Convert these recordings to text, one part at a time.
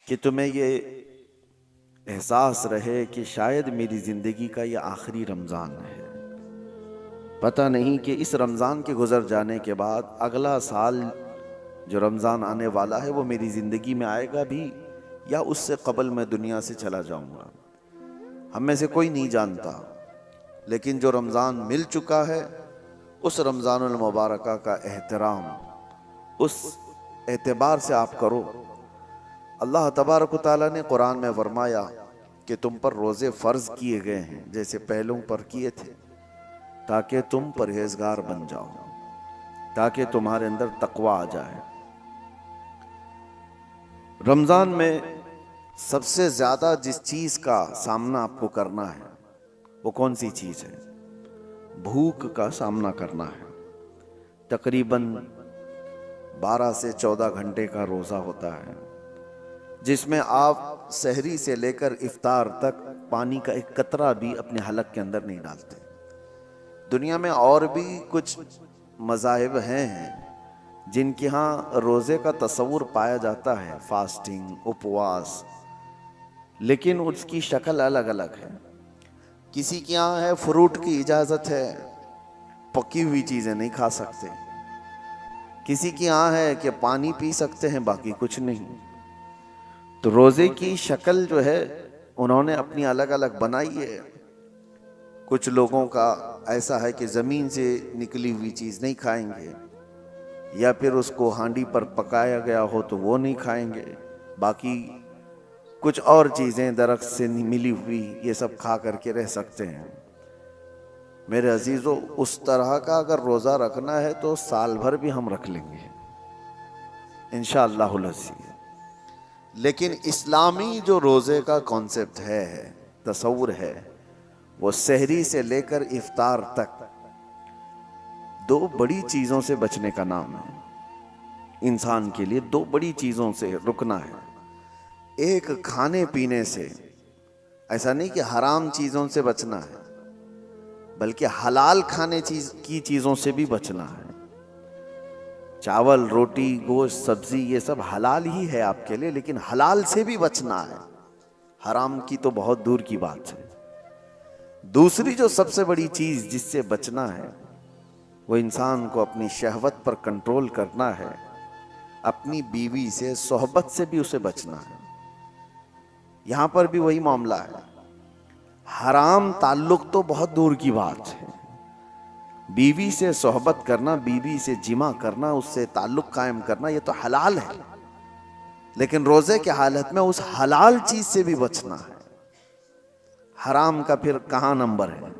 कि तुम्हें ये एहसास रहे कि शायद मेरी ज़िंदगी का ये आखिरी रमज़ान है। पता नहीं कि इस रमज़ान के गुज़र जाने के बाद अगला साल जो रमज़ान आने वाला है वो मेरी ज़िंदगी में आएगा भी या उससे कबल मैं दुनिया से चला जाऊंगा। हम में से कोई नहीं जानता, लेकिन जो रमज़ान मिल चुका है उस रमज़ानुल मुबारक का एहतराम उस एतबार से आप करो। अल्लाह तबारक व तआला ने कुरान में फरमाया कि तुम पर रोज़े फ़र्ज़ किए गए हैं जैसे पहलों पर किए थे, ताकि तुम परहेज़गार बन जाओ, ताकि तुम्हारे अंदर तकवा आ जाए। रमज़ान में सबसे ज़्यादा जिस चीज़ का सामना आपको करना है वो कौन सी चीज़ है? भूख का सामना करना है। तकरीबन 12 से 14 घंटे का रोज़ा होता है, जिसमें आप सहरी से लेकर इफ्तार तक पानी का एक कतरा भी अपने हलक के अंदर नहीं डालते। दुनिया में और भी कुछ मज़ाहिब हैं जिनके यहाँ रोज़े का तस्वुर पाया जाता है, फास्टिंग, उपवास, लेकिन उसकी शक्ल अलग अलग है। किसी के यहाँ है फ्रूट की इजाज़त है, पकी हुई चीज़ें नहीं खा सकते। किसी के यहाँ है कि पानी पी सकते हैं, बाकी कुछ नहीं। तो रोज़े की शक्ल जो है उन्होंने अपनी अलग अलग बनाई है। कुछ लोगों का ऐसा है कि ज़मीन से निकली हुई चीज़ नहीं खाएंगे, या फिर उसको हांडी पर पकाया गया हो तो वो नहीं खाएंगे, बाकी कुछ और चीज़ें दरख्त से मिली हुई ये सब खा करके रह सकते हैं। मेरे अजीज़ों, उस तरह का अगर रोज़ा रखना है तो साल भर भी हम रख लेंगे इंशाअल्लाहुल अज़ीज़। लेकिन इस्लामी जो रोज़े का कॉन्सेप्ट है, तसव्वुर है, वो सहरी से लेकर इफ्तार तक दो बड़ी चीज़ों से बचने का नाम है। इंसान के लिए दो बड़ी चीज़ों से रुकना है। एक, खाने पीने से। ऐसा नहीं कि हराम चीज़ों से बचना है, बल्कि हलाल खाने की चीज़ों से भी बचना है। चावल, रोटी, गोश्त, सब्जी ये सब हलाल ही है आपके लिए, लेकिन हलाल से भी बचना है, हराम की तो बहुत दूर की बात है। दूसरी जो सबसे बड़ी चीज़ जिससे बचना है वो इंसान को अपनी शहवत पर कंट्रोल करना है, अपनी बीवी से, सोहबत से भी उसे बचना है। यहाँ पर भी वही मामला है। हराम ताल्लुक तो बहुत दूर की बात है, बीवी से सोहबत करना, बीवी से जिमा करना, उससे ताल्लुक कायम करना, ये तो हलाल है। लेकिन रोज़े की हालत में उस हलाल चीज़ से भी बचना है। हराम का फिर कहाँ नंबर है?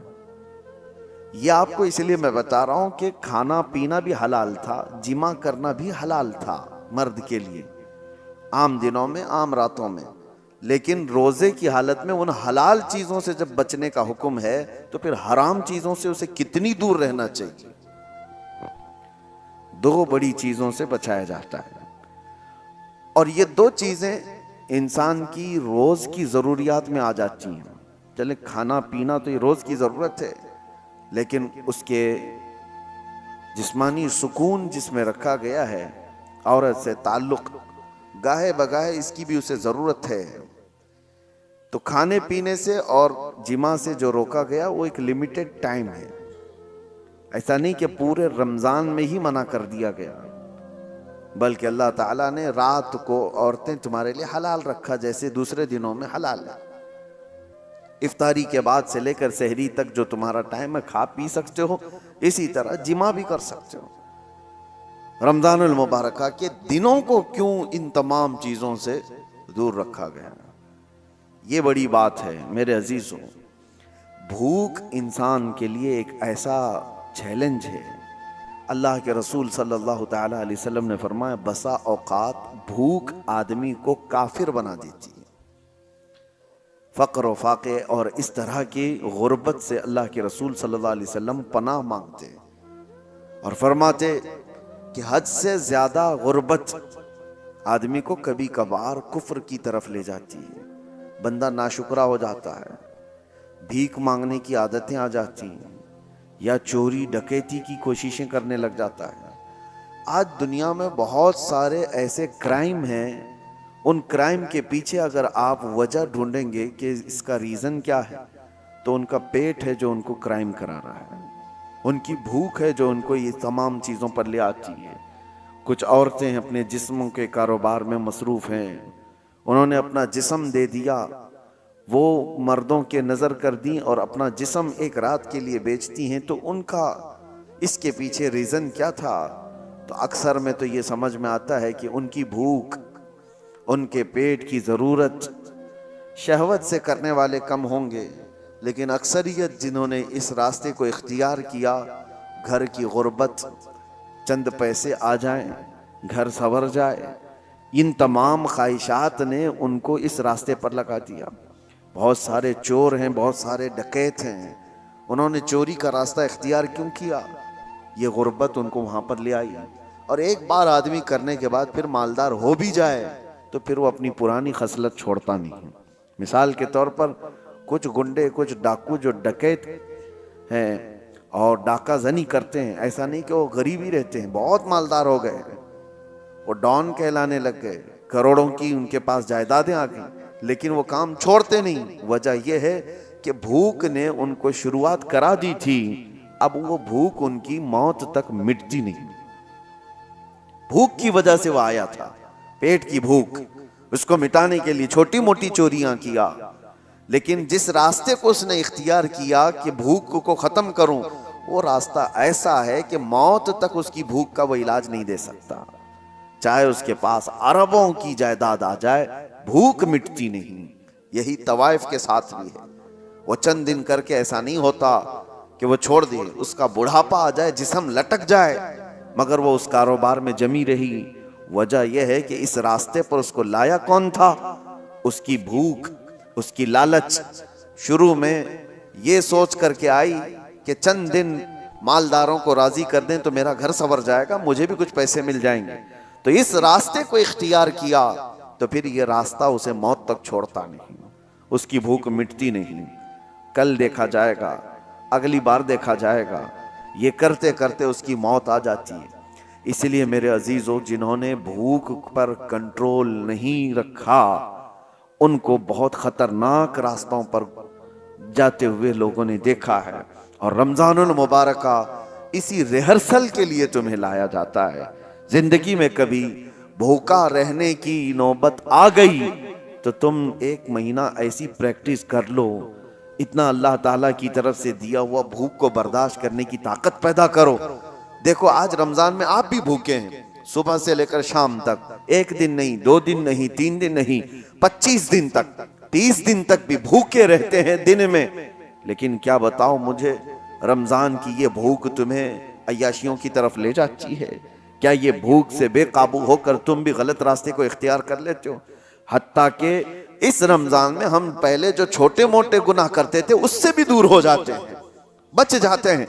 ये आपको इसलिए मैं बता रहा हूं कि खाना पीना भी हलाल था, जिमा करना भी हलाल था मर्द के लिए, आम दिनों में, आम रातों में। लेकिन रोजे की हालत में उन हलाल चीजों से जब बचने का हुक्म है तो फिर हराम चीजों से उसे कितनी दूर रहना चाहिए। दो बड़ी चीजों से बचाया जाता है, और ये दो चीजें इंसान की रोज की जरूरियात में आ जाती हैं। चले, खाना पीना तो ये रोज की जरूरत है, लेकिन उसके जिस्मानी सुकून जिसमें रखा गया है, औरत से ताल्लुक, गाहे बगाहे इसकी भी उसे जरूरत है। तो खाने पीने से और जिमा से जो रोका गया वो एक लिमिटेड टाइम है। ऐसा नहीं कि पूरे रमजान में ही मना कर दिया गया, बल्कि अल्लाह ताला ने रात को औरतें तुम्हारे लिए हलाल रखा, जैसे दूसरे दिनों में हलाल है। इफ्तारी के बाद से लेकर सहरी तक जो तुम्हारा टाइम है, खा पी सकते हो, इसी तरह जिमा भी कर सकते हो। रमजानुल मुबारक के दिनों को क्यों इन तमाम चीजों से दूर रखा गया? ये बड़ी बात है मेरे अजीजों। भूख इंसान के लिए एक ऐसा चैलेंज है। अल्लाह के रसूल सल्लल्लाहु तआला अलैहि वसल्लम ने फरमाया, बसा औकात भूख आदमी को काफिर बना देती है। फ़क्र व फाक़े और इस तरह की गुर्बत से अल्लाह के रसूल सल्लल्लाहु अलैहि वसल्लम पनाह मांगते और फरमाते कि हद से ज़्यादा गुर्बत आदमी को कभी कभार कुफ्र की तरफ ले जाती है। बंदा नाशुक्रा हो जाता है, भीख मांगने की आदतें आ जाती हैं, या चोरी डकैती की कोशिशें करने लग जाता है। आज दुनिया में बहुत सारे ऐसे क्राइम हैं उन क्राइम के पीछे अगर आप वजह ढूंढेंगे कि इसका रीजन क्या है, तो उनका पेट है जो उनको क्राइम करा रहा है, उनकी भूख है जो उनको ये तमाम चीजों पर ले आती है। कुछ औरतें अपने जिस्मों के कारोबार में मसरूफ हैं, उन्होंने अपना जिस्म दे दिया, वो मर्दों के नजर कर दी और अपना जिस्म एक रात के लिए बेचती हैं। तो उनका इसके पीछे रीजन क्या था? तो अक्सर में तो ये समझ में आता है कि उनकी भूख, उनके पेट की जरूरत शहवत से करने वाले कम होंगे, लेकिन अक्सरियत जिन्होंने इस रास्ते को इख्तियार किया, घर की गुर्बत, चंद पैसे आ जाएं, घर संवर जाए, इन तमाम ख्वाहिशात ने उनको इस रास्ते पर लगा दिया। बहुत सारे चोर हैं, बहुत सारे डकैत हैं, उन्होंने चोरी का रास्ता इख्तियार क्यों किया? ये गुर्बत उनको वहां पर ले आई। और एक बार आदमी करने के बाद फिर मालदार हो भी जाए तो फिर वो अपनी पुरानी खसलत छोड़ता नहीं। मिसाल के तौर पर कुछ गुंडे, कुछ डाकू जो डकैत हैं और डाका जनी करते हैं, ऐसा नहीं कि वो गरीब ही रहते हैं, बहुत मालदार हो गए, वो डॉन कहलाने लग गए, करोड़ों की उनके पास जायदादें आ गई, लेकिन वो काम छोड़ते नहीं। वजह यह है कि भूख ने उनको शुरुआत करा दी थी, अब वो भूख उनकी मौत तक मिटती नहीं। भूख की वजह से वो आया था, पेट की भूख, उसको मिटाने के लिए छोटी मोटी चोरियां किया, लेकिन जिस रास्ते को उसने इख्तियार किया कि भूख को खत्म करूं, वो रास्ता ऐसा है कि मौत तक उसकी भूख का वो इलाज नहीं दे सकता। चाहे उसके पास अरबों की जायदाद आ जाए, भूख मिटती नहीं। यही तवाइफ के साथ भी है। वो चंद दिन करके ऐसा नहीं होता कि वो छोड़ दे, उसका बुढ़ापा आ जाए, जिस्म लटक जाए, मगर वो उस कारोबार में जमी रही। वजह यह है कि इस रास्ते पर उसको लाया कौन था? उसकी भूख, उसकी लालच। शुरू में ये सोच करके आई कि चंद दिन मालदारों को राजी कर दें तो मेरा घर संवर जाएगा, मुझे भी कुछ पैसे मिल जाएंगे। तो इस रास्ते को इख्तियार किया तो फिर ये रास्ता उसे मौत तक छोड़ता नहीं, उसकी भूख मिटती नहीं। कल देखा जाएगा, अगली बार देखा जाएगा, ये करते करते उसकी मौत आ जाती है। इसलिए मेरे अजीजों, जिन्होंने भूख पर कंट्रोल नहीं रखा, उनको बहुत खतरनाक रास्तों पर जाते हुए लोगों ने देखा है। और रमजानुल मुबारक इसी रिहर्सल के लिए तुम्हें लाया जाता है। जिंदगी में कभी भूखा रहने की नौबत आ गई तो तुम एक महीना ऐसी प्रैक्टिस कर लो, इतना अल्लाह ताला की तरफ से दिया हुआ भूख को बर्दाश्त करने की ताकत पैदा करो। देखो आज रमजान में आप भी भूखे हैं, सुबह से लेकर शाम तक, एक दिन नहीं, 2 दिन नहीं, 3 दिन नहीं, 25 दिन तक, 30 दिन तक भी भूखे रहते हैं दिन में। लेकिन क्या बताओ मुझे, रमजान की ये भूख तुम्हें अय्याशियों की तरफ ले जाती है? क्या ये भूख से बेकाबू होकर तुम भी गलत रास्ते को इख्तियार कर लेते हो? हत्ता के इस रमजान में हम पहले जो छोटे मोटे गुनाह करते थे उससे भी दूर हो जाते हैं, बच जाते हैं।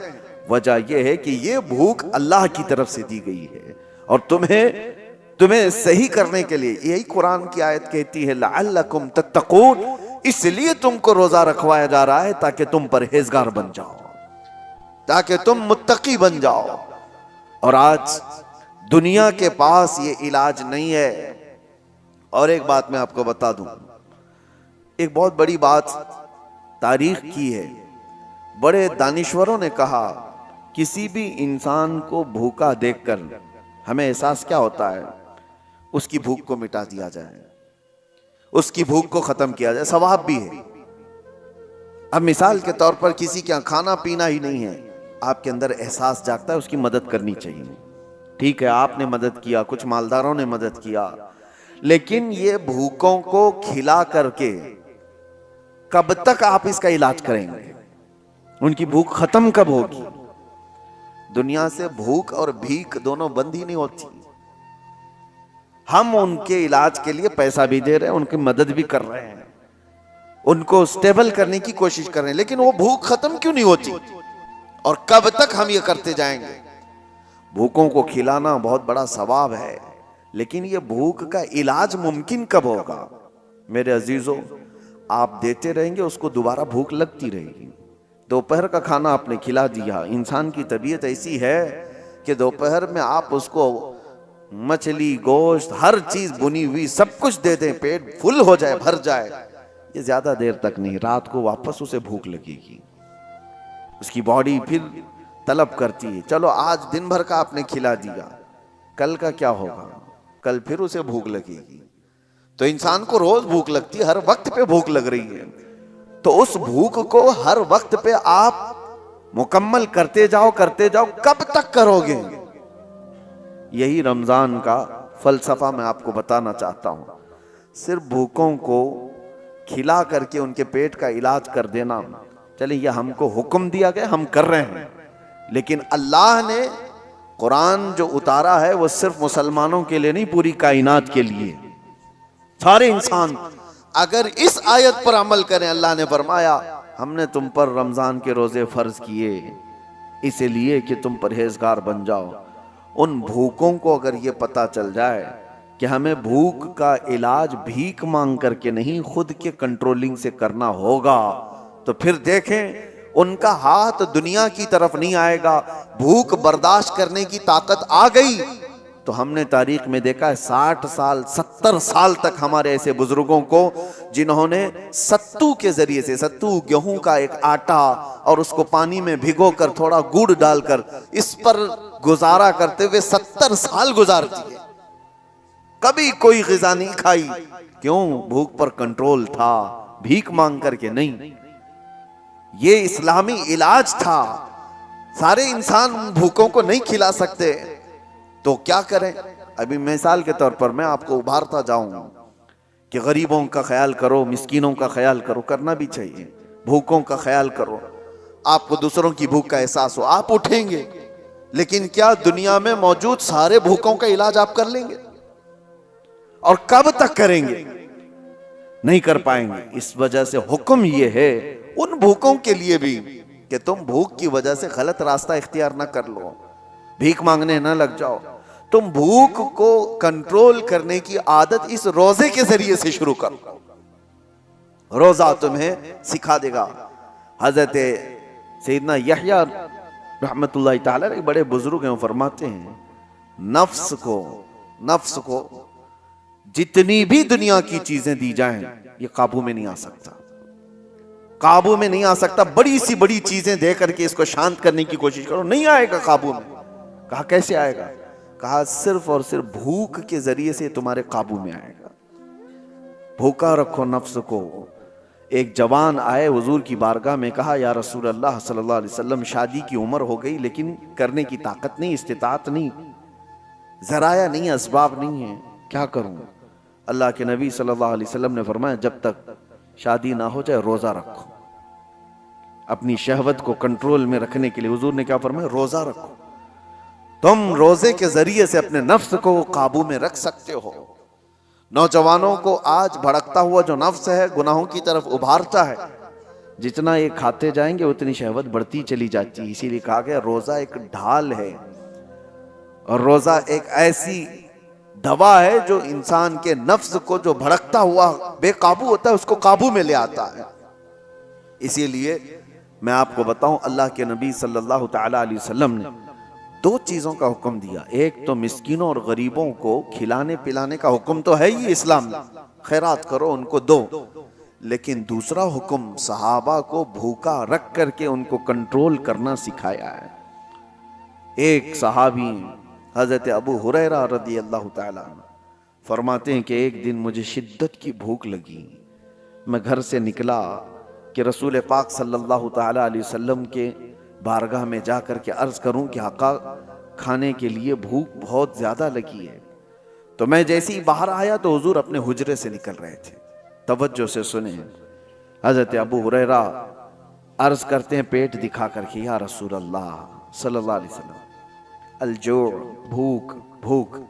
वजह यह है कि ये भूख अल्लाह की तरफ से दी गई है और तुम्हें सही करने के लिए, यही कुरान की आयत कहती है, लअल्लकुम तत्तकून, इसलिए तुमको रोजा रखवाया जा रहा है ताकि तुम परहेजगार बन जाओ, ताकि तुम मुत्तकी बन जाओ। और आज दुनिया के पास ये इलाज नहीं है। और एक बात मैं आपको बता दूं, एक बहुत बड़ी बात तारीख की है। बड़े दानिश्वरों ने कहा, किसी भी इंसान को भूखा देखकर हमें एहसास क्या होता है? उसकी भूख को मिटा दिया जाए, उसकी भूख को खत्म किया जाए, सवाब भी है। अब मिसाल के तौर पर किसी के यहाँ खाना पीना ही नहीं है, आपके अंदर एहसास जागता है उसकी मदद करनी चाहिए। ठीक है, आपने मदद किया, कुछ मालदारों ने मदद किया, लेकिन ये भूखों को खिला करके कब तक आप इसका इलाज करेंगे? उनकी भूख खत्म कब होगी? दुनिया से भूख और भीख दोनों बंद ही नहीं होती। हम उनके इलाज के लिए पैसा भी दे रहे हैं, उनकी मदद भी कर रहे हैं, उनको स्टेबल करने की कोशिश कर रहे हैं, लेकिन वो भूख खत्म क्यों नहीं होती? और कब तक हम ये करते जाएंगे? भूखों को खिलाना बहुत बड़ा सवाब है, लेकिन ये भूख का इलाज मुमकिन कब होगा? मेरे अजीजों, आप देते रहेंगे, उसको दोबारा भूख लगती रहेगी। दोपहर का खाना आपने खिला दिया, इंसान की तबीयत ऐसी है कि दोपहर में आप उसको मछली, गोश्त, हर चीज बुनी हुई, सब कुछ दे दें, पेट फुल हो जाए, भर जाए, ये ज्यादा देर तक नहीं, रात को वापस उसे भूख लगेगी। उसकी बॉडी फिर तलब करती है, चलो आज दिन भर का आपने खिला दिया, कल का क्या होगा, कल फिर उसे भूख लगेगी। तो इंसान को रोज भूख लगती है, हर वक्त पे भूख लग रही है, तो उस भूख को हर वक्त पे आप मुकम्मल करते जाओ, करते जाओ, कब तक करोगे? यही रमजान का फलसफा मैं आपको बताना चाहता हूं। सिर्फ भूखों को खिला करके उनके पेट का इलाज कर देना, चले ये हमको हुक्म दिया गया, हम कर रहे हैं, लेकिन अल्लाह ने कुरान जो उतारा है वो सिर्फ मुसलमानों के लिए नहीं, पूरी कायनात के लिए। सारे इंसान अगर इस आयत पर अमल करें, अल्लाह ने फरमाया हमने तुम पर रमजान के रोजे फर्ज किए इसलिए कि तुम परहेजगार बन जाओ। उन भूखों को अगर ये पता चल जाए कि हमें भूख का इलाज भीख मांग करके नहीं, खुद के कंट्रोलिंग से करना होगा, तो फिर देखें उनका हाथ दुनिया की तरफ नहीं आएगा। भूख बर्दाश्त करने की ताकत आ गई तो हमने तारीख में देखा है 60 साल 70 साल तक हमारे ऐसे बुजुर्गों को जिन्होंने सत्तू के जरिए से, सत्तू गेहूं का एक आटा और उसको पानी में भिगो कर थोड़ा गुड़ डालकर इस पर गुजारा करते हुए 70 साल गुजार दिए, कभी कोई ग़िज़ा नहीं खाई। क्यों? भूख पर कंट्रोल था, भीख मांग करके नहीं। ये इस्लामी इलाज था। सारे इंसान भूखों को नहीं खिला सकते तो क्या करें? अभी मिसाल के तौर पर मैं आपको उभारता जाऊं कि गरीबों का ख्याल करो, मिस्कीनों का ख्याल करो, करना भी चाहिए, भूखों का ख्याल करो, आपको दूसरों की भूख का एहसास हो, आप उठेंगे। लेकिन क्या दुनिया में मौजूद सारे भूखों का इलाज आप कर लेंगे? और कब तक करेंगे? नहीं कर पाएंगे। इस वजह से हुक्म यह है उन भूखों के लिए भी कि तुम भूख की वजह से गलत रास्ता इख्तियार ना कर लो, भीख मांगने ना लग जाओ। तुम भूख को कंट्रोल करने की आदत इस रोजे के जरिए से शुरू करो। रोजा तुम्हें सिखा देगा। हजरत सैयदना यहया रहमतुल्लाह ताला एक बड़े बुजुर्ग हैं, फरमाते हैं नफ्स को जितनी भी दुनिया की चीजें दी जाएं ये काबू में नहीं आ सकता, काबू में नहीं आ सकता। बड़ी सी बड़ी चीजें दे करके इसको शांत करने की कोशिश करो, नहीं आएगा काबू में। कहा कैसे आएगा? कहा सिर्फ और सिर्फ भूख के जरिए से तुम्हारे काबू में आएगा। भूखा रखो नफ्स को। एक जवान आए हुजूर की बारगाह में, कहा या रसूल अल्लाह सल्लल्लाहु अलैहि वसल्लम, शादी की उम्र हो गई लेकिन करने की ताकत नहीं, इस्तिताअत नहीं, जराया नहीं, असबाब नहीं है, क्या करूं? अल्लाह के नबी सल्लल्लाहु अलैहि वसल्लम ने फरमाया जब तक शादी ना हो जाए रोजा रखो। अपनी शहवत को कंट्रोल में रखने के लिए हुजूर ने क्या फरमाया? रोजा रखो। तुम रोजे के जरिए से अपने नफ्स को काबू में रख सकते हो। नौजवानों को आज भड़कता हुआ जो नफ्स है गुनाहों की तरफ उभारता है, जितना ये खाते जाएंगे उतनी शहवत बढ़ती चली जाती है। इसीलिए कहा गया रोजा एक ढाल है और रोजा एक ऐसी दवा है जो इंसान के नफ्स को जो भड़कता हुआ बेकाबू होता है उसको काबू में ले आता है। इसीलिए मैं आपको बताऊं, अल्लाह के नबी सल्लल्लाहु ताला अलैहि वसल्लम ने दो चीजों का हुक्म दिया। एक तो मिस्कीनों और गरीबों को खिलाने पिलाने का हुक्म तो है ही इस्लाम में, खैरात करो, उनको दो। लेकिन दूसरा हुक्म सहाबा को भूखा रख करके उनको कंट्रोल करना सिखाया है। एक सहाबी हजरत अबू हुरैरा रदी अल्लाह ताला फरमाते हैं कि एक दिन मुझे शिद्दत की भूख लगी। मैं घर से निकला कि रसूल पाक सल्लल्लाहु ताला अलैहि वसल्लम के बारगाह में जाकर के अर्ज करूं कि आका खाने के लिए भूख बहुत ज्यादा लगी है। तो मैं जैसे ही बाहर आया तो हुजूर अपने हुजरे से निकल रहे थे। तवज्जो से सुने, हजरत अबू हुरैरा अर्ज करते हैं पेट दिखा करके, या रसूल अल्लाह सल्लल्लाहु अलैहि वसल्लम, अलजो, भूख भूख।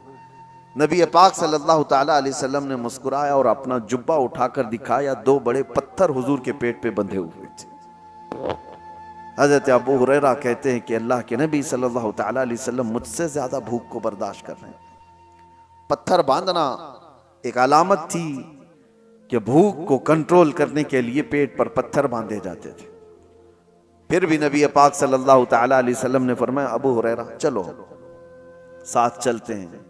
नबी पाक सल्लल्लाहु ताला अलैहि वसल्लम ने मुस्कुराया और अपना जुब्बा उठाकर दिखाया, दो बड़े पत्थर हुजूर के पेट पे बंधे हुए थे। हजरत अबू हुरैरा कहते हैं कि अल्लाह के नबी सल्लल्लाहु ताला अलैहि वसल्लम मुझसे ज्यादा भूख को बर्दाश्त कर रहे हैं। पत्थर बांधना एक अलामत थी कि भूख को कंट्रोल करने के लिए पेट पर पत्थर बांधे जाते थे। फिर भी नबी पाक सल्लल्लाहु ताला अलैहि वसल्लम ने फरमाया, अबू हुरैरा चलो साथ चलते हैं।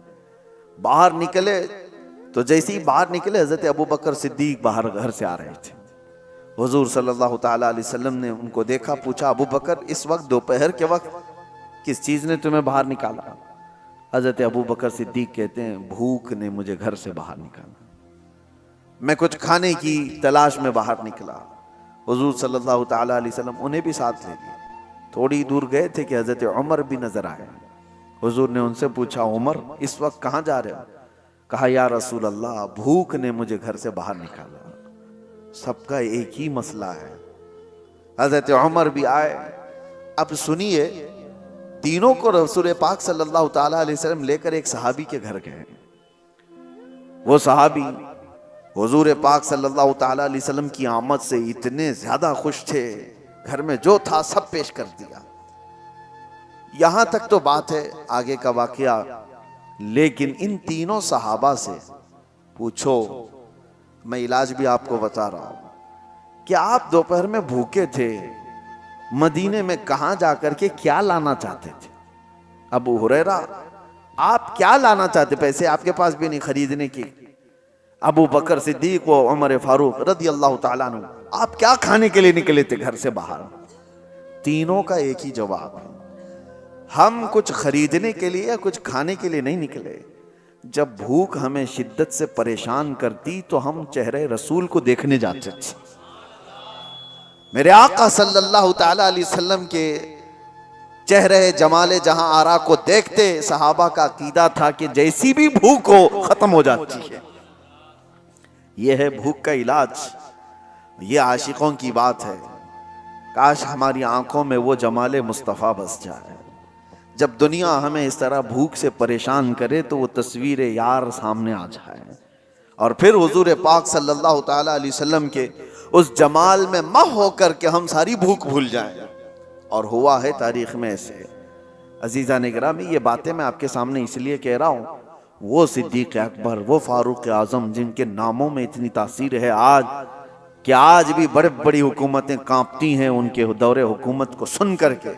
बाहर निकले तो जैसे ही बाहर निकले हजरत अबू बकर सिद्दीक बाहर घर से आ रहे थे। हुजूर सल्लल्लाहु ताला अलैहि वसल्लम ने उनको देखा, पूछा अबू बकर इस वक्त दोपहर के वक्त किस चीज ने तुम्हें बाहर निकाला? हजरत अबू बकर सिद्दीक कहते हैं भूख ने मुझे घर से बाहर निकाला, मैं कुछ खाने की तलाश में बाहर निकला। हुजूर सल्लल्लाहु ताला अलैहि वसल्लम उन्हें भी साथ ले लिए। थोड़ी दूर गए थे कि हजरत उमर भी नजर आए। हुजूर ने उनसे पूछा उमर इस वक्त कहाँ जा रहे हो? कहा या रसूल अल्लाह भूख ने मुझे घर से बाहर निकाला। सबका एक ही मसला है। हजरत उमर भी आए। अब सुनिए, तीनों को रसूल पाक सल्लल्लाहु ताला अलैहि वसल्लम लेकर एक सहाबी के घर गए। वो सहाबी हुजूर पाक सल्लल्लाहु ताला अलैहि वसल्लम की आमद से इतने ज्यादा खुश थे, घर में जो था सब पेश कर दिया। यहां तक तो बात है आगे का वाकया, लेकिन इन तीनों सहाबा से पूछो, मैं इलाज भी आपको बता रहा हूं कि आप दोपहर में भूखे थे, मदीने में कहां जाकर के क्या लाना चाहते थे? अबू हुरैरा आप क्या लाना चाहते? पैसे आपके पास भी नहीं खरीदने की। अबू बकर सिद्दीक व उमर फारूक रदी अल्लाह ताला अन्हु आप क्या खाने के लिए निकले थे घर से बाहर? तीनों का एक ही जवाब है, हम कुछ खरीदने के लिए या कुछ खाने के लिए नहीं निकले। जब भूख हमें शिद्दत से परेशान करती तो हम चेहरे रसूल को देखने जाते थे। मेरे आका सल्लल्लाहु ताला अलैहि वसल्लम के चेहरे जमाले जहां आरा को देखते सहाबा का अकीदा था कि जैसी भी भूख हो खत्म हो जाती है। यह है भूख का इलाज। ये आशिकों की बात है। काश हमारी आंखों में वो जमाले मुस्तफ़ा बस जाए। जब दुनिया हमें इस तरह भूख से परेशान करे तो वो तस्वीर यार सामने आ जाए और फिर हुजूर पाक सल्लल्लाहु ताला अलैहि वसल्लम के उस जमाल में मह होकर के हम सारी भूख भूल जाएं। और हुआ है तारीख में ऐसे। अजीज़ा निगरामी, ये बातें मैं आपके सामने इसलिए कह रहा हूँ, वो सिद्दीक अकबर, वो फारूक आजम जिनके नामों में इतनी तासीर है आज कि आज भी बड़ी बड़ी हुकूमतें कांपती हैं उनके दौरे हुकूमत को सुन करके।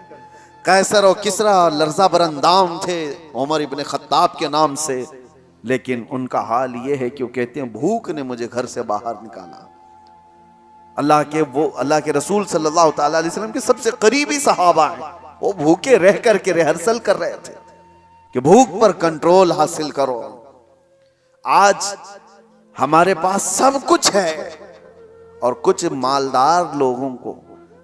कैसर और किसरा लर्जा बरंदाम थे उमर इब्ने खत्ताब के नाम से, लेकिन उनका हाल ये है कि वो कहते हैं भूख ने मुझे घर से बाहर निकाला। अल्लाह के रसूल सल्लल्लाहु ताला अलैहि वसल्लम के सबसे करीबी सहाबा हैं, वो भूखे रह करके रिहर्सल कर रहे थे कि भूख पर कंट्रोल हासिल करो। आज हमारे पास सब कुछ है और कुछ मालदार लोगों को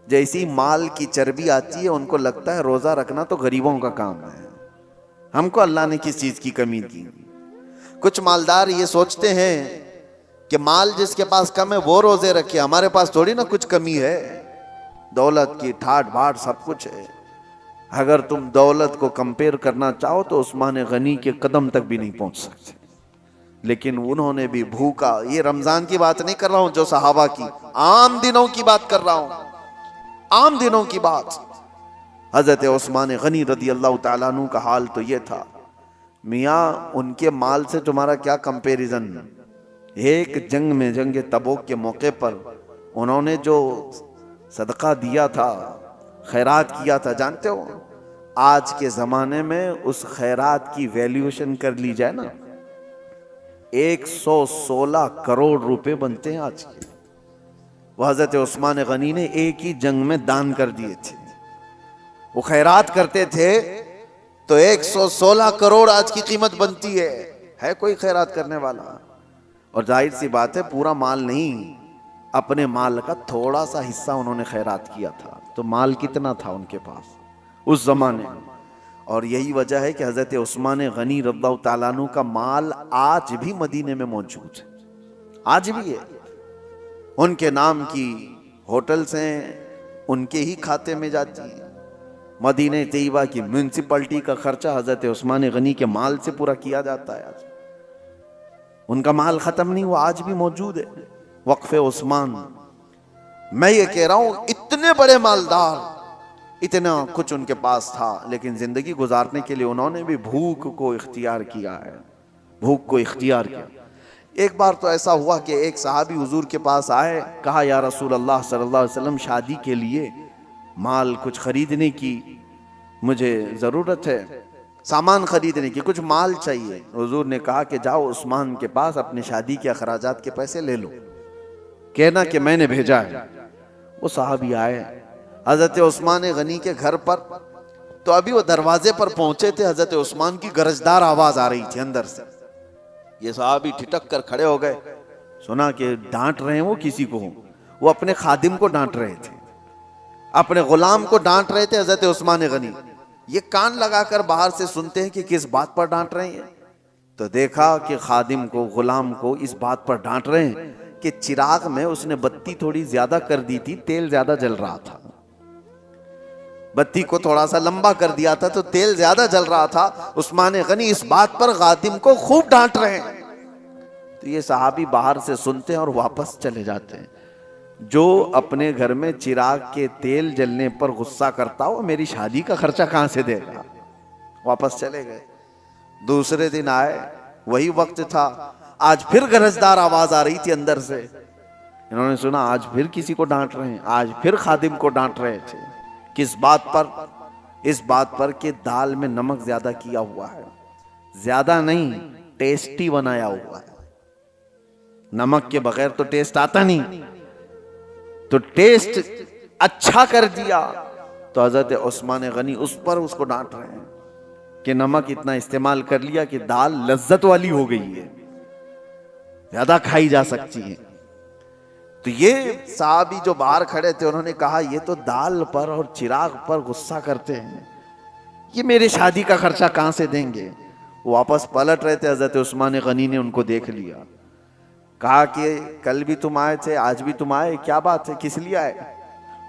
जैसी माल की चर्बी आती है उनको लगता है रोजा रखना तो गरीबों का काम है, हमको अल्लाह ने किस चीज की कमी दी। कुछ मालदार ये सोचते हैं कि माल जिसके पास कम है वो रोजे रखे, हमारे पास थोड़ी ना कुछ कमी है। दौलत की ठाट बाट सब कुछ है। अगर तुम दौलत को कंपेयर करना चाहो तो उस्मान गनी के कदम तक भी नहीं पहुंच सकते, लेकिन उन्होंने भी भूखा। ये रमजान की बात नहीं कर रहा हूं जो सहाबा की, आम दिनों की बात कर रहा हूं, आम दिनों की बात। हजरत उस्मान गनी रदी अल्लाह ताला अन्हु का हाल तो ये था, मियाँ उनके माल से तुम्हारा क्या कंपेरिजन। एक जंग में, जंग तबूक के मौके पर उन्होंने जो सदका दिया था, खैरात किया था, जानते हो आज के जमाने में उस खैरात की वैल्यूएशन कर ली जाए ना 116 करोड़ रुपए बनते हैं आज के। वह हजरत उस्मान गनी ने एक ही जंग में दान कर दिए थे। वो खैरात करते थे तो 116 करोड़ आज की कीमत बनती है कोई खैरात करने वाला? और जाहिर सी बात है पूरा माल नहीं, अपने माल का थोड़ा सा हिस्सा उन्होंने खैरात किया था। तो माल कितना था उनके पास उस जमाने में? और यही वजह है कि हजरत उस्मान गनी रज़ियल्लाहु ताला अन्हु का माल आज भी मदीने में मौजूद है, आज भी है। उनके नाम की होटल्स हैं, उनके ही खाते में जाती है। मदीने तैयबा की म्यूनसिपलिटी का खर्चा हजरत उस्मान गनी के माल से पूरा किया जाता है। आज उनका माल खत्म नहीं हुआ, आज भी मौजूद है वक्फे उस्मान। मैं ये कह रहा हूं इतने बड़े मालदार, इतना कुछ उनके पास था, लेकिन जिंदगी गुजारने के लिए उन्होंने भी भूख को इख्तियार किया है, भूख को इख्तियार किया। एक बार तो ऐसा हुआ कि एक सहाबी हुजूर के पास आए, कहा या रसूल अल्लाह सल्लल्लाहु अलैहि वसल्लम शादी के लिए माल कुछ खरीदने की मुझे ज़रूरत है। सामान खरीदने की, कुछ माल चाहिए। हुजूर ने कहा कि जाओ उस्मान के पास अपनी शादी के अखराजात के पैसे ले लो, कहना कि मैंने भेजा है। वो साहबी आए हजरत उस्मान गनी के घर पर, तो अभी वो दरवाजे पर पहुंचे थे, हजरत उस्मान की गरजदार आवाज आ रही थी अंदर से। ये साहबी ठिठक कर खड़े हो गए, सुना कि डांट रहे हैं वो किसी को, वो अपने खादिम को डांट रहे थे, अपने गुलाम को डांट रहे थे हजरत उस्मान गनी। ये कान लगाकर बाहर से सुनते हैं कि किस बात पर डांट रहे हैं। तो देखा कि खादिम को, गुलाम को इस बात पर डांट रहे हैं कि चिराग में उसने बत्ती थोड़ी ज्यादा कर दी थी, तेल ज्यादा जल रहा था। बत्ती को थोड़ा सा लंबा कर दिया था तो तेल ज्यादा जल रहा था। उस्मान गनी इस बात पर खादिम को खूब डांट रहे हैं। तो ये सहाबी बाहर से सुनते हैं और वापस चले जाते हैं। जो अपने घर में चिराग के तेल जलने पर गुस्सा करता हो, मेरी शादी का खर्चा कहां से देगा। वापस चले गए। दूसरे दिन आए, वही वक्त था, आज फिर गरजदार आवाज आ रही थी अंदर से। इन्होंने सुना आज फिर किसी को डांट रहे हैं, आज फिर खादिम को डांट रहे थे। किस बात पर? इस बात पर कि दाल में नमक ज्यादा किया हुआ है। ज्यादा नहीं, टेस्टी बनाया हुआ है। नमक के बगैर तो टेस्ट आता नहीं, तो टेस्ट अच्छा कर दिया। तो हजरत उस्मान गनी उस पर उसको डांट रहे हैं कि नमक इतना इस्तेमाल कर लिया कि दाल लज्जत वाली हो गई है, ज्यादा खाई जा सकती है। तो ये साहबी जो बाहर खड़े थे, उन्होंने कहा ये तो दाल पर और चिराग पर गुस्सा करते हैं, ये मेरे शादी का खर्चा कहां से देंगे। वो वापस पलट रहे थे, हजरत उस्मान गनी ने उनको देख लिया, कहा कि कल भी तुम आए थे, आज भी तुम आए, क्या बात है, किस लिए आए।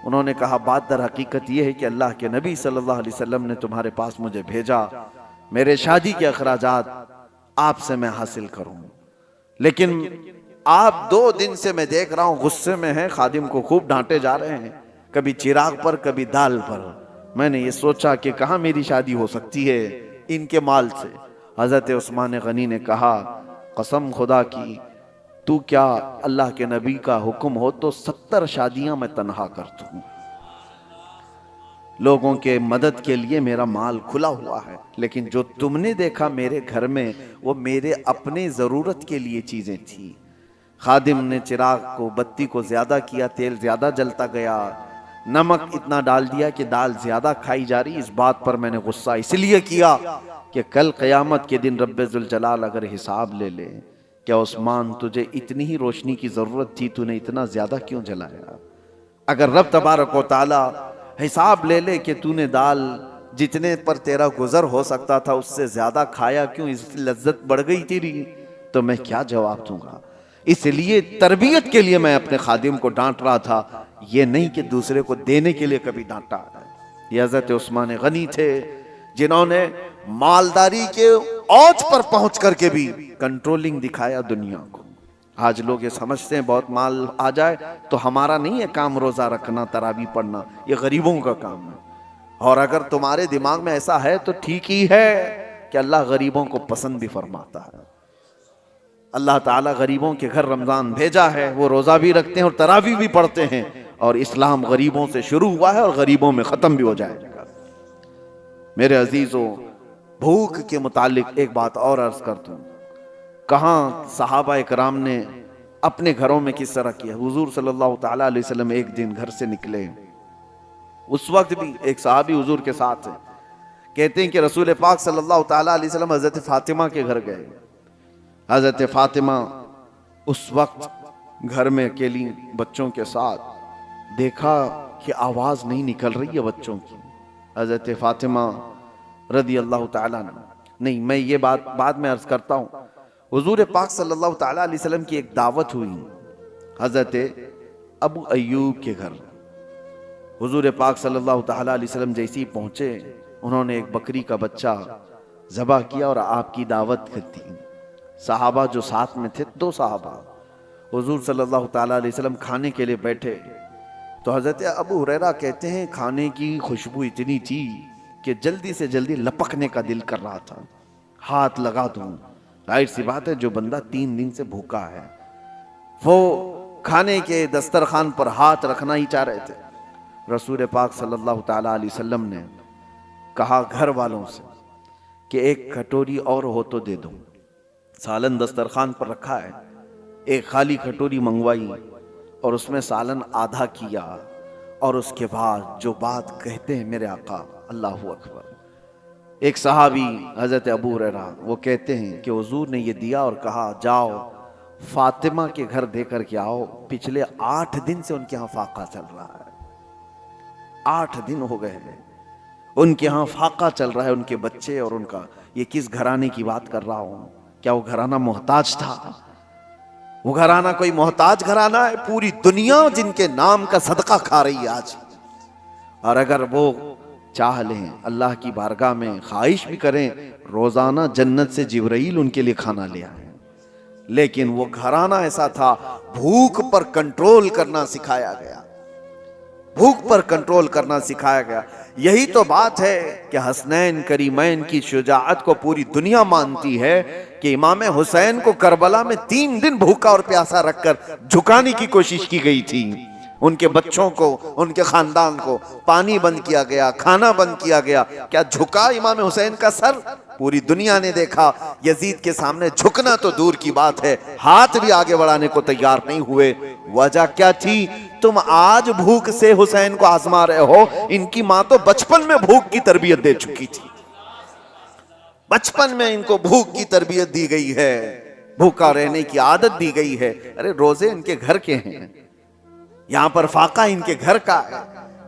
उन्होंने कहा बात दर हकीकत यह है कि अल्लाह के नबी सल्लल्लाहु अलैहि वसल्लम ने तुम्हारे पास मुझे भेजा, मेरे शादी के अखराजात आपसे मैं हासिल करूं। लेकिन आप 2 दिन से मैं देख रहा हूं गुस्से में हैं, खादिम को खूब डांटे जा रहे हैं, कभी चिराग पर कभी दाल पर। मैंने ये सोचा कि कहां मेरी शादी हो सकती है इनके माल से। हजरत उस्मान गनी ने कहा कसम खुदा की, तू क्या अल्लाह के नबी का हुक्म हो तो 70 शादियां मैं तन्हा कर दूं। लोगों के मदद के लिए मेरा माल खुला हुआ है, लेकिन जो तुमने देखा मेरे घर में वो मेरे अपने जरूरत के लिए चीजें थी। खादिम ने चिराग को, बत्ती को ज्यादा किया, तेल ज्यादा जलता गया, नमक इतना डाल दिया कि दाल ज्यादा खाई जा रही। इस बात पर मैंने गुस्सा इसलिए किया कि कल क़यामत के दिन रब्बे जुल जलाल अगर हिसाब ले ले, क्या उस्मान तुझे इतनी ही रोशनी की जरूरत थी, तूने इतना ज्यादा क्यों जलाया। अगर रब तबारक व तआला हिसाब ले ले कि तूने दाल जितने पर तेरा गुजर हो सकता था उससे ज्यादा खाया क्यों, इसकी लज्जत बढ़ गई तेरी, तो मैं क्या जवाब दूंगा। इसलिए तरबियत के लिए मैं अपने खादिम को डांट रहा था, ये नहीं कि दूसरे को देने के लिए कभी डांटा। ये हजरत उस्मान गनी थे जिन्होंने मालदारी के औज पर पहुंच करके भी कंट्रोलिंग दिखाया दुनिया को। आज लोग ये समझते हैं बहुत माल आ जाए तो हमारा नहीं है काम रोजा रखना, तरावी पढ़ना, ये गरीबों का काम है। और अगर तुम्हारे दिमाग में ऐसा है तो ठीक ही है कि अल्लाह गरीबों को पसंद भी फरमाता है। अल्लाह ताला गरीबों के घर रमजान भेजा है, वो रोजा भी रखते हैं और तरावी भी पढ़ते हैं, और इस्लाम गरीबों से शुरू हुआ है और गरीबों में खत्म भी हो जाएगा। मेरे अजीजों, भूख के मुतालिक एक बात और अर्ज कर दूं, कहां सहाबा इकराम ने अपने घरों में किस तरह किया। हुजूर सल्लल्लाहु ताला अलैहि वसल्लम एक दिन घर से निकले, उस वक्त भी एक सहाबी हुजूर के साथ है। कहते हैं कि रसूल पाक सल्लल्लाहु ताला अलैहि वसल्लम हजरत फातिमा के घर गए। हजरत फातिमा उस वक्त घर में अकेली बच्चों के साथ, देखा कि आवाज नहीं निकल रही है बच्चों की। हजरत फातिमा रदी अल्लाह ताला अन्हा, नहीं मैं ये बात बाद में अर्ज करता हूँ। हुजूर पाक सल्लल्लाहु ताला अलैहि वसल्लम की एक दावत हुई हजरत अबू अय्यूब के घर। हुजूर पाक सल्लल्लाहु ताला अलैहि वसल्लम जैसे ही पहुंचे, उन्होंने एक बकरी का बच्चा ज़बह किया और आपकी दावत कर दी। सहाबा जो साथ में थे, 2 सहाबा, हुजूर सल्लल्लाहु ताला अलैहि वसल्लम खाने के लिए बैठे तो हजरत अबू हुरैरा कहते हैं खाने की खुशबू इतनी थी कि जल्दी से जल्दी लपकने का दिल कर रहा था, हाथ लगा दूं। जाहिर सी बात है जो बंदा 3 दिन से भूखा है वो खाने के दस्तरखान पर हाथ रखना ही चाह रहे थे। रसूल पाक सल्लल्लाहु ताला अलैहि वसल्लम ने कहा घर वालों से कि एक कटोरी और हो तो दे दो। सालन दस्तरखान पर रखा है, एक खाली कटोरी मंगवाई और उसमें सालन आधा किया, और उसके बाद जो बात कहते हैं मेरे आका, अल्लाह अकबर। एक सहाबी हजरत अबू हुरैरा, वो कहते हैं कि हुजूर ने ये दिया और कहा जाओ फातिमा के घर देकर के आओ, पिछले 8 दिन से उनके यहाँ फाका चल रहा है। 8 दिन हो गए हैं उनके यहाँ फाका चल रहा है, उनके बच्चे और उनका। ये किस घराने की बात कर रहा हूं? क्या वो घराना मोहताज था? वो घराना कोई मोहताज घराना है? पूरी दुनिया जिनके नाम का सदका खा रही है आज। और अगर वो चाह लें, अल्लाह की बारगाह में ख्वाहिश भी करें, रोजाना जन्नत से जिब्राइल उनके लिए खाना ले आए। लेकिन वो घराना ऐसा था, भूख पर कंट्रोल करना सिखाया गया, भूख पर कंट्रोल करना सिखाया गया। यही तो बात है कि हसनैन करीमैन की शुजाअत को पूरी दुनिया मानती है कि इमाम हुसैन को करबला में 3 दिन भूखा और प्यासा रखकर झुकाने की कोशिश की गई थी। उनके बच्चों को, उनके खानदान को पानी बंद किया गया, खाना बंद किया गया। क्या झुका इमाम हुसैन का सर? पूरी दुनिया ने देखा। यजीद के सामने झुकना तो दूर की बात है, हाथ भी आगे बढ़ाने को तैयार नहीं हुए। वजह क्या थी? तुम आज भूख से हुसैन को आजमा रहे हो, इनकी मां तो बचपन में भूख की तरबियत दे चुकी थी। बचपन में इनको भूख की तरबियत दी गई है, भूखा रहने की आदत दी गई है। अरे रोजे इनके घर के हैं, यहां पर फाका इनके घर का है।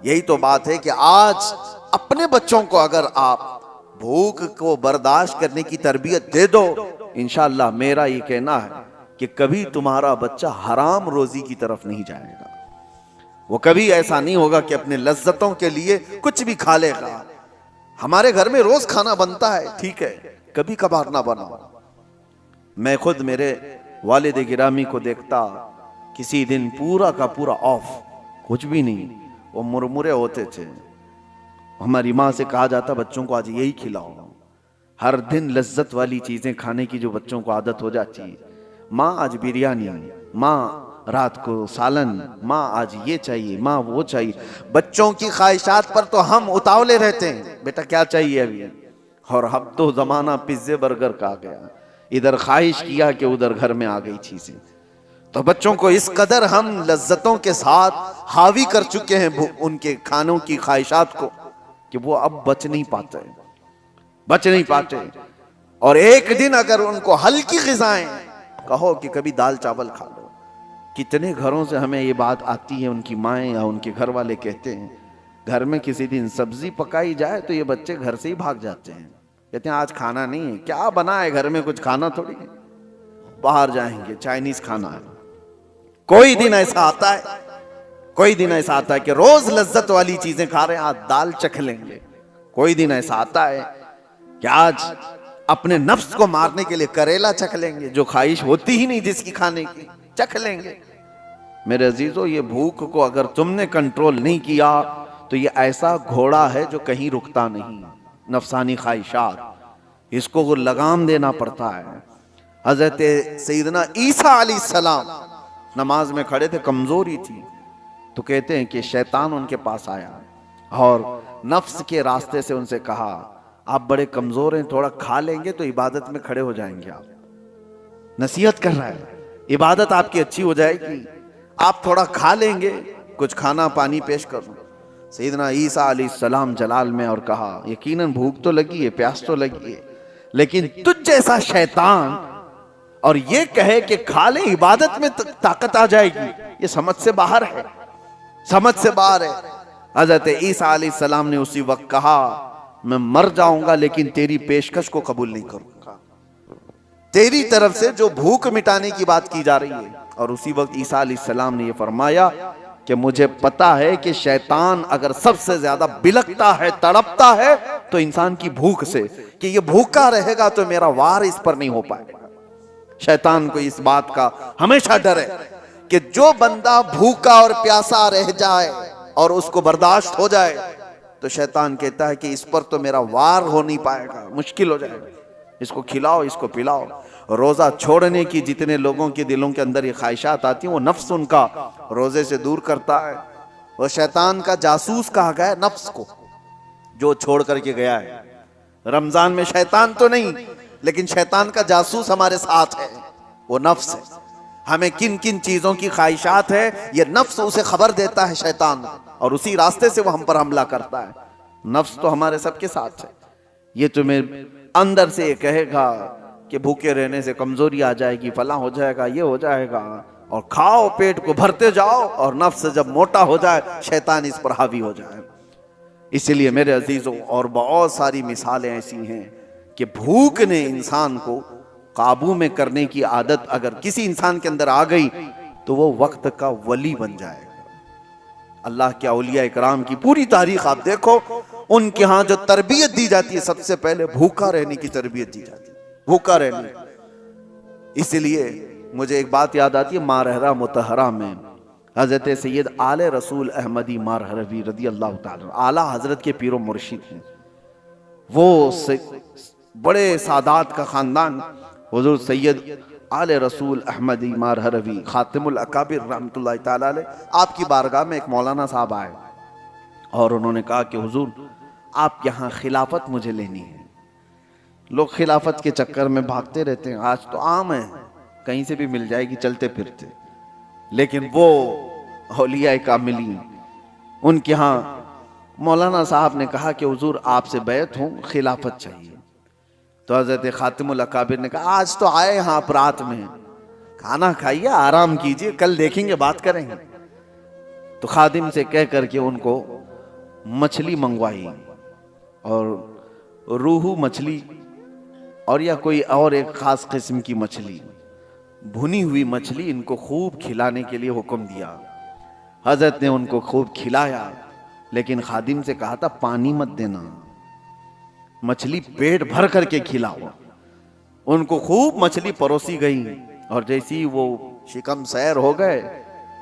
यही तो बात है कि आज अपने बच्चों को अगर आप भूख को बर्दाश्त करने की तरबियत दे दो, इंशाअल्लाह मेरा ये कहना है कि कभी तुम्हारा बच्चा हराम रोजी की तरफ नहीं जाएगा। वो कभी ऐसा नहीं होगा कि अपने लज्जतों के लिए कुछ भी खा लेगा। हमारे घर में रोज खाना बनता है, ठीक है, कभी कभार ना बनाओ। मैं खुद मेरे वालिद गिरामी को देखता, किसी दिन पूरा का पूरा ऑफ, कुछ भी नहीं, वो मुरमुरे होते थे। हमारी माँ से कहा जाता बच्चों को आज यही खिलाओ। हर दिन लज्जत वाली चीजें खाने की जो बच्चों को आदत हो जाती है, माँ आज बिरयानी, माँ रात को सालन, माँ आज ये चाहिए, माँ वो चाहिए। बच्चों की ख्वाहिशात पर तो हम उतावले रहते हैं, बेटा क्या चाहिए अभी। और अब तो जमाना पिज्जे बर्गर का आ गया, इधर ख्वाहिश किया कि उधर घर में आ गई चीजें। तो बच्चों को इस कदर हम लज्जतों के साथ हावी कर चुके हैं उनके खानों की ख्वाहिशात को, कि वो अब बच नहीं पाते। और एक दिन अगर उनको हल्की ग़िज़ाएं कहो कि कभी दाल चावल खा लो, कितने घरों से हमें ये बात आती है, उनकी माएँ या उनके घर वाले कहते हैं, घर में किसी दिन सब्जी पकाई जाए तो ये बच्चे घर से ही भाग जाते हैं, कहते हैं आज खाना नहीं है। क्या बना है घर में? कुछ खाना थोड़ी है, बाहर जाएंगे, चाइनीज खाना है। कोई दिन ऐसा आता है, कोई दिन ऐसा आता है कि रोज लज्जत वाली चीजें खा रहे हैं, आज दाल चख लेंगे। कोई दिन ऐसा आता है कि आज अपने नफ्स को मारने के लिए करेला चख लेंगे, जो ख्वाहिश होती ही नहीं जिसकी खाने की, चख लेंगे। मेरे अजीजों, ये भूख को अगर तुमने कंट्रोल नहीं किया तो ये ऐसा घोड़ा है जो कहीं रुकता नहीं। नफसानी ख्वाहिशात, इसको लगाम देना पड़ता है। हजरत सैयदना ईसा अलैहिस्सलाम नमाज में खड़े थे, कमजोरी थी, तो कहते हैं कि शैतान उनके पास आया और नफ्स के रास्ते से उनसे कहा, आप बड़े कमजोर हैं, थोड़ा खा लेंगे तो इबादत में खड़े हो जाएंगे। आप नसीहत कर रहा है, इबादत आपकी अच्छी हो जाएगी, आप थोड़ा खा लेंगे, कुछ खाना पानी पेश करो। सैयदना ईसा अलैहिस्सलाम जलाल में और कहा, यकीनन भूख तो लगी है, प्यास तो लगी है, लेकिन तुझ जैसा शैतान और ये कहे कि खा ले इबादत में ताकत आ जाएगी, ये समझ से बाहर है, समझ से बाहर है। हजरत ईसा अलैहिस्सलाम ने उसी वक्त कहा, मैं मर जाऊंगा लेकिन तेरी पेशकश को कबूल नहीं करूंगा, तेरी तरफ से जो भूख मिटाने की बात की जा रही है। और उसी वक्त ईसा अलैहिस्सलाम ने यह फरमाया कि मुझे पता है कि शैतान अगर सबसे ज्यादा बिलकता है, तड़पता है तो इंसान की भूख से, कि ये भूखा रहेगा तो मेरा वार इस पर नहीं हो पाएगा। शैतान को इस बात का हमेशा डर है कि जो बंदा भूखा और प्यासा रह जाए और उसको बर्दाश्त हो जाए, तो शैतान कहता है कि इस पर तो मेरा वार हो नहीं पाएगा, मुश्किल हो जाएगा, इसको खिलाओ, इसको पिलाओ। रोजा छोड़ने की जितने लोगों के दिलों के अंदर ये ख्वाहिशात आती हैं, वो नफ्स उनका रोजे से दूर करता है। वो शैतान का जासूस कहा गया है नफ्स को, जो छोड़ करके गया है। रमजान में शैतान तो नहीं, लेकिन शैतान का जासूस हमारे साथ है, वो नफ्स है। हमें किन किन चीजों की ख्वाहिशात है, ये नफ्स उसे खबर देता है शैतान, और उसी रास्ते से वो हम पर हमला करता है। नफ्स तो हमारे सबके साथ है। ये तुम्हें अंदर से ये कहेगा कि भूखे रहने से कमजोरी आ जाएगी, फला हो जाएगा, ये हो जाएगा, और खाओ, पेट को भरते जाओ, और नफ्स जब मोटा हो जाए शैतान इस पर हावी हो जाए। इसलिए मेरे अजीजों, और बहुत सारी मिसालें ऐसी हैं कि भूख ने इंसान को काबू में करने की आदत अगर किसी इंसान के अंदर आ गई तो वो वक्त का वली बन जाएगा। अल्लाह के औलिया इकराम की पूरी तारीख आप देखो, उनके यहाँ जो तरबियत दी जाती है, सबसे पहले भूखा रहने की तरबियत दी जाती है, भूखा रहने। इसलिए मुझे एक बात याद आती है, मारहरा मुतहरा में हजरत सैयद आले रसूल अहमदी मारहरवी रदी अल्लाह ताला, आला हजरत के पीरो मुर्शिद हैं। वो बड़े सादात का खानदान, हुजूर सैयद आले रसूल अहमदी मारहरवी खातिमुल अकाबिर रहमतुल्लाह ताला अलैह, आपकी बारगाह में एक मौलाना साहब आए और उन्होंने कहा कि हुजूर आप यहाँ खिलाफत मुझे लेनी है। लोग खिलाफत के चक्कर में भागते रहते हैं, आज तो आम है, कहीं से भी मिल जाएगी चलते फिरते, लेकिन वो औलिया कामिलीन, उनके यहाँ मौलाना साहब ने कहा कि हुजूर आपसे बैत हूँ, खिलाफत चाहिए। तो हजरत खातिमुल अकाबिर ने कहा आज तो आए यहाँ आप रात में, खाना खाइए, आराम कीजिए, कल देखेंगे, बात करेंगे। तो खादिम से कह करके उनको मछली मंगवाई, और रूहू मछली और या कोई और एक खास किस्म की मछली, भुनी हुई मछली इनको खूब खिलाने के लिए हुक्म दिया। हजरत ने उनको खूब खिलाया, लेकिन खादिम से कहा था पानी मत देना, मछली पेट भर करके खिलाओ। उनको खूब मछली परोसी गई, और जैसी वो शिकम सैर हो गए,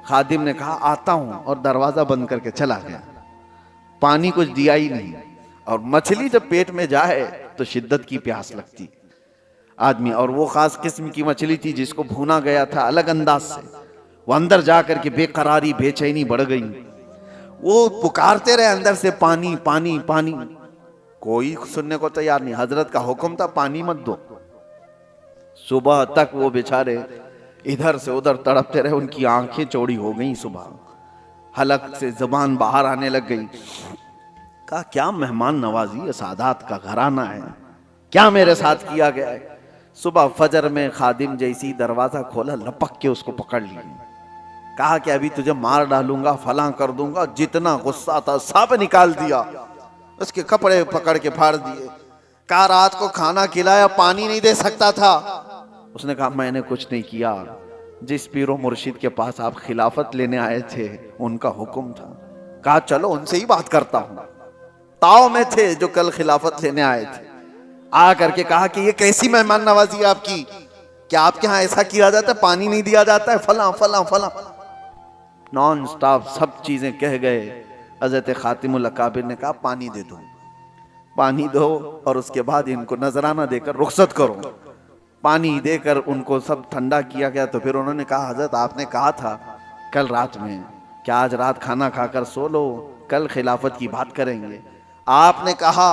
खादिम ने कहा आता हूं, और दरवाजा बंद करके चला गया। पानी कुछ दिया ही नहीं, और मछली जब पेट में जाए तो शिद्दत की प्यास लगती आदमी, और वो खास किस्म की मछली थी जिसको भूना गया था अलग अंदाज से। वो अंदर जाकर के बेकरारी बेचैनी बढ़ गई, वो पुकारते रहे अंदर से पानी पानी पानी, कोई सुनने को तैयार नहीं। हजरत का हुक्म था पानी मत दो। सुबह तक वो बेचारे इधर से उधर तड़पते रहे, उनकी आंखें चौड़ी हो गई, सुबह हलक से जबान बाहर आने लग गई। कहा क्या मेहमान नवाजी, सादात का घराना है, क्या मेरे साथ किया गया है। सुबह फजर में खादिम जैसी दरवाजा खोला, लपक के उसको पकड़ लिया, कहा कि अभी तुझे मार डालूंगा, फलां कर दूंगा। जितना गुस्सा था सब निकाल दिया, उसके कपड़े पकड़ के फाड़ दिए। कहा रात को खाना खिलाया, पानी नहीं दे सकता था। उसने कहा मैंने कुछ नहीं किया, जिस पीरो मुर्शिद के पास आप खिलाफत लेने आए थे उनका हुक्म था। कहा चलो उनसे ही बात करता हूं। ताव में थे जो कल खिलाफत लेने आए थे, आ करके कहा कि ये कैसी मेहमान नवाजी आपकी, क्या आपके यहाँ ऐसा किया जाता है, पानी नहीं दिया जाता है, फला फला फला, नॉन स्टॉप सब चीजें कह गए। हजरत खातिमुल अकाबिर ने कहा पानी दे दो, पानी दो, और उसके बाद इनको नजराना देकर रुखसत करो। पानी देकर उनको सब ठंडा किया गया। तो फिर उन्होंने कहा हजरत आपने कहा था कल रात में, क्या आज रात खाना खाकर सो लो, कल खिलाफत की बात करेंगे। आपने कहा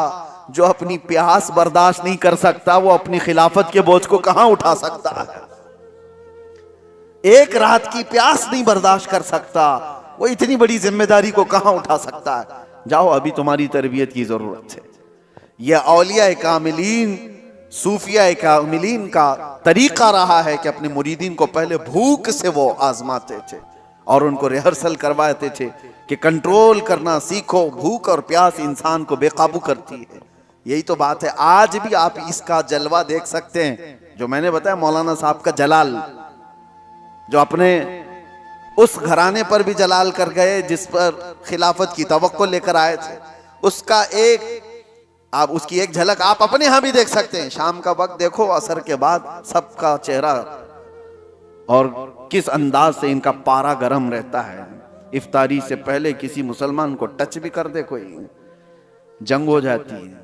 जो अपनी प्यास बर्दाश्त नहीं कर सकता वो अपनी खिलाफत के बोझ को कहां उठा सकता है। एक रात की प्यास नहीं बर्दाश्त कर सकता, वो इतनी बड़ी जिम्मेदारी को कहां उठा सकता है। जाओ अभी तुम्हारी तरबियत की जरूरत है। यह औलिया कामिलीन, सूफिया कामिलीन का तरीका रहा है कि अपने मुरीदीन को पहले भूख से वो आजमाते थे और उनको रिहर्सल करवाते थे कि कंट्रोल करना सीखो, भूख और प्यास इंसान को बेकाबू करती है। यही तो बात है। आज भी आप इसका जलवा देख सकते हैं जो मैंने बताया, मौलाना साहब का जलाल, जो अपने उस घराने पर भी जलाल कर गए जिस पर खिलाफत की तवक्को लेकर आए थे। उसका आप उसकी एक झलक आप अपने यहां भी देख सकते हैं। शाम का वक्त देखो, असर के बाद सबका चेहरा और किस अंदाज से इनका पारा गर्म रहता है। इफ्तारी से पहले किसी मुसलमान को टच भी कर दे कोई, जंग हो जाती है।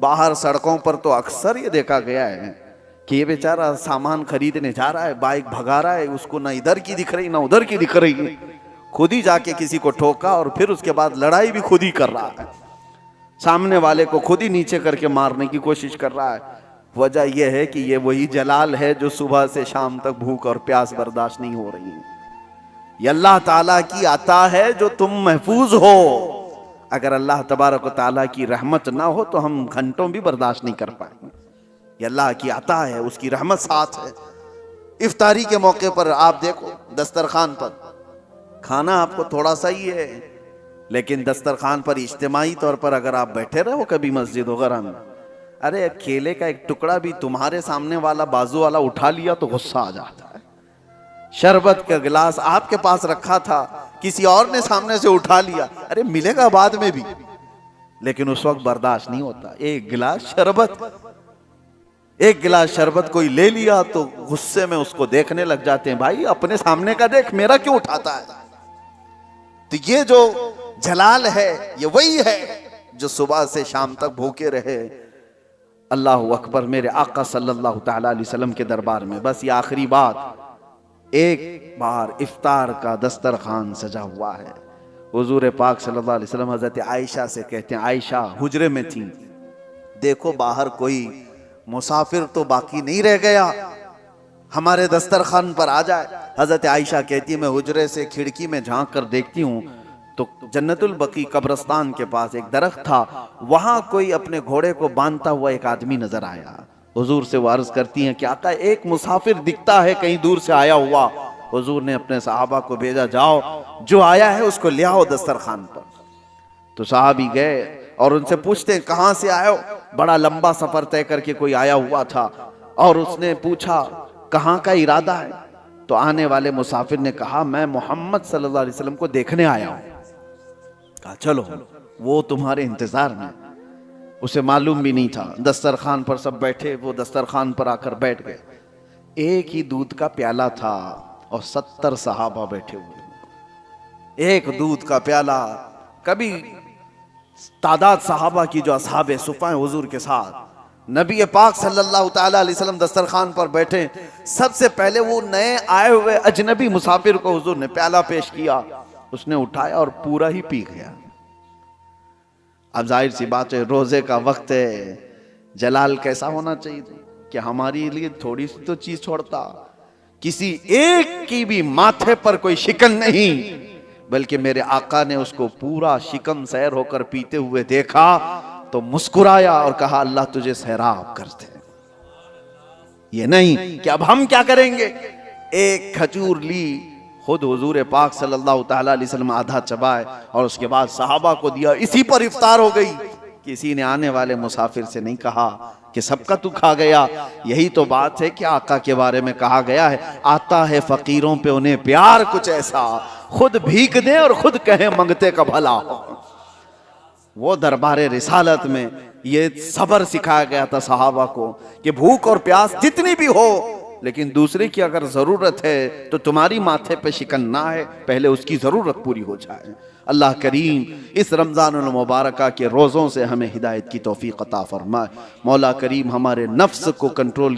बाहर सड़कों पर तो अक्सर ये देखा गया है कि ये बेचारा सामान खरीदने जा रहा है, बाइक भगा रहा है, उसको ना इधर की दिख रही ना उधर की दिख रही, खुद ही जाके किसी को ठोका और फिर उसके बाद लड़ाई भी खुद ही कर रहा है। सामने वाले को खुद ही नीचे करके मारने की कोशिश कर रहा है। वजह यह है कि ये वही जलाल है जो सुबह से शाम तक भूख और प्यास बर्दाश्त नहीं हो रही है। ये अल्लाह ताला की अता है जो तुम महफूज हो। अगर अल्लाह तबारक व ताला की रहमत ना हो तो हम घंटों भी बर्दाश्त नहीं कर पाएंगे। ये अल्लाह की अता है, उसकी रहमत साथ है। इफ्तारी के मौके पर आप देखो, दस्तरखान पर खाना आपको थोड़ा सा ही है, लेकिन दस्तरखान पर इज्तिमाई तौर पर अगर आप बैठे रहो कभी मस्जिद वगैरह में, अरे केले का एक टुकड़ा भी तुम्हारे सामने वाला बाजू वाला उठा लिया तो गुस्सा आ जाता है। शरबत का गिलास आपके पास रखा था, किसी और ने सामने से उठा लिया, अरे मिलेगा बाद में भी, लेकिन उस वक्त बर्दाश्त नहीं होता। एक गिलास शरबत कोई ले लिया तो गुस्से में उसको देखने लग जाते हैं, भाई अपने सामने का देख, मेरा क्यों उठाता है। तो ये जो जलाल है ये वही है जो सुबह से शाम तक भूखे रहे। अल्लाह अकबर। मेरे आका सल्लल्लाहु तआला अलैहि वसल्लम के दरबार में बस ये आखिरी बात, एक बार इफ्तार का दस्तरखान सजा हुआ है। हुजूर पाक सल्लल्लाहु अलैहि वसल्लम हजरत आयशा से कहते हैं, आयशा हुजरे में थी, देखो बाहर कोई मुसाफिर तो बाकी नहीं रह गया, हमारे दस्तरखान पर आ जाए। हजरत आयशा कहती है, मैं हुजरे से खिड़की में झांक कर देखती हूँ तो जन्नतुल बकी कब्रिस्तान के पास एक दरख्त था, वहां कोई अपने घोड़े को बांधता हुआ एक आदमी नजर आया। हुजूर से वो अर्ज करती हैं कि आका एक मुसाफिर दिखता है कहीं दूर से आया हुआ। हुजूर ने अपने सहाबा को भेजा, जाओ जो आया है उसको ले आओ दस्तरखान पर। तो साहबी गए और उनसे पूछते हैं, कहां से आए हो? बड़ा लंबा सफर तय करके कोई आया हुआ था और उसने पूछा कहां का इरादा है? तो आने वाले मुसाफिर ने कहा, मैं मोहम्मद सल्लल्लाहु अलैहि वसल्लम को देखने आया हूं। कहा चलो वो तुम्हारे इंतजार में। उसे मालूम भी नहीं था। दस्तरखान पर सब बैठे, वो दस्तरखान पर आकर बैठ गए। एक ही दूध का प्याला था और 70 सहाबा बैठे हुए। एक दूध का प्याला। कभी तादाद सहाबा की जो असहाबे सुफ़ा हुजूर के साथ, नबी पाक सल्लल्लाहु ताला अलैहि वसल्लम दस्तरखान पर बैठे, सबसे पहले वो नए आए हुए अजनबी मुसाफिर को हुजूर ने प्याला पेश किया। उसने उठाया और पूरा ही पी गया। अब जाहिर सी बात है, रोजे का वक्त है, जलाल कैसा होना चाहिए कि हमारे लिए थोड़ी सी तो चीज छोड़ता। किसी एक की भी माथे पर कोई शिकन नहीं, बल्कि मेरे आका ने उसको पूरा शिकन सैर होकर पीते हुए देखा तो मुस्कुराया और कहा, अल्लाह तुझे सैराब कर दे। ये नहीं कि अब हम क्या करेंगे। एक खजूर ली, खुद हुजूर पाक सल्लल्लाहु ताला अलैहि वसल्लम आधा चबाए और उसके बाद सहाबा को दिया। इसी पर इफ्तार हो गई। किसी ने आने वाले मुसाफिर से नहीं कहा कि सबका तू खा गया। यही तो बात है कि आका के बारे में कहा गया है, आता है फकीरों पे उन्हें प्यार कुछ ऐसा, खुद भीख दे और खुद कहे मंगते का भला हो। वो दरबारे रिसालत में ये सब्र सिखाया गया था सहाबा को कि भूख और प्यास जितनी भी हो, लेकिन दूसरे की अगर जरूरत है तो तुम्हारी माथे पे शिकन ना है, पहले उसकी जरूरत पूरी हो जाए। अल्लाह करीम इस रमजानुल मुबारक के रोज़ों से हमें हिदायत की तौफीक अता फरमाए। मौला करीम हमारे नफ्स को कंट्रोल